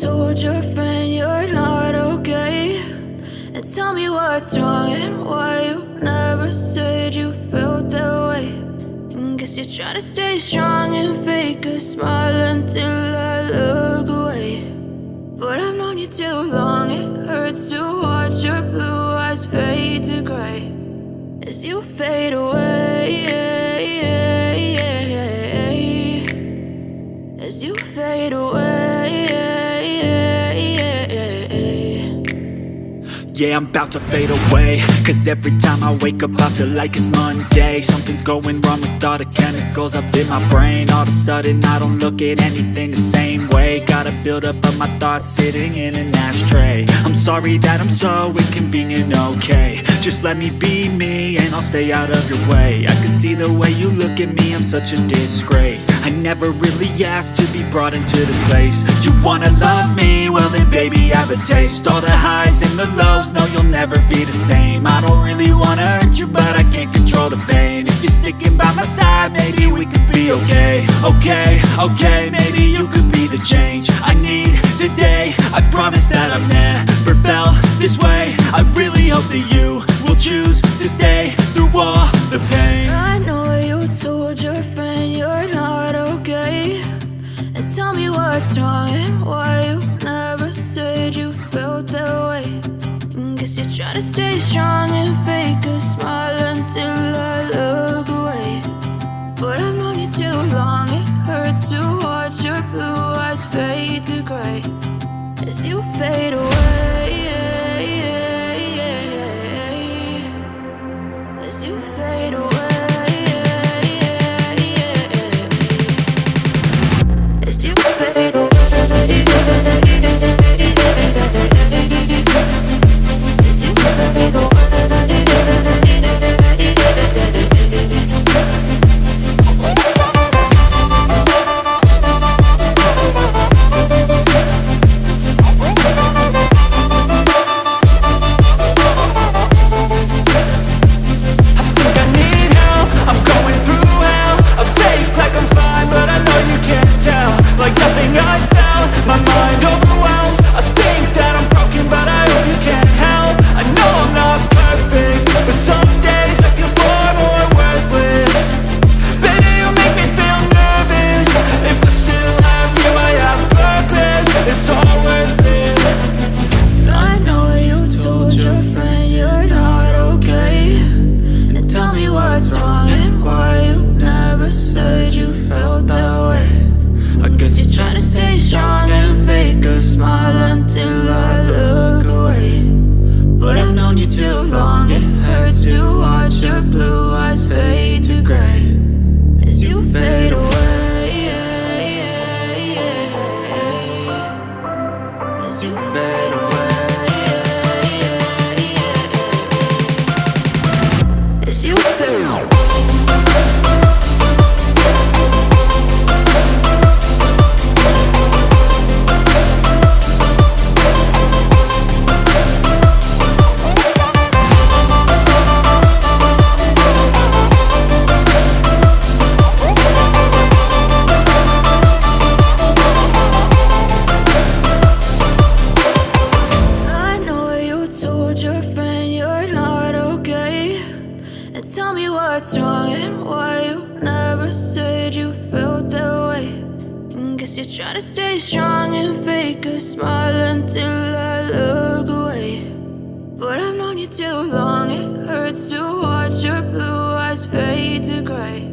told your friend you're not okay? And tell me what's wrong and why you never said you felt that way. And guess you're trying to stay strong and fake a smile until I look away. But I've known you too long, it hurts to watch your blue eyes fade to gray as you fade away, as you fade away. Yeah, I'm about to fade away, cause every time I wake up I feel like it's Monday. Something's going wrong with all the chemicals up in my brain. All of a sudden I don't look at anything the same way. Got a buildup of my thoughts sitting in an ashtray. I'm sorry that I'm so inconvenient, okay? Just let me be me and I'll stay out of your way. I can see the way you look at me, I'm such a disgrace. I never really asked to be brought into this place. You wanna love me? Well then baby have a taste. All the highs and the lows, no you'll never be the same. I don't really wanna hurt you but I can't control the pain. If you're sticking by my side maybe we could be okay. Okay, maybe you could be the change I need today. I promise that I've never felt this way. I really hope that you will choose to stay through all the pain. I know you told your friend you're not okay. And tell me what's wrong and why you never said you felt that way. And guess you're trying to stay strong and fake a smile until I look away. But I've known you too long, it hurts to watch your blue eyes fade to gray as you fade away, as you fade away, as you fade away. Tell me what's wrong and why you never said you felt that way. And guess you're trying to stay strong and fake a smile until I look away. But I've known you too long, it hurts to watch your blue eyes fade to gray.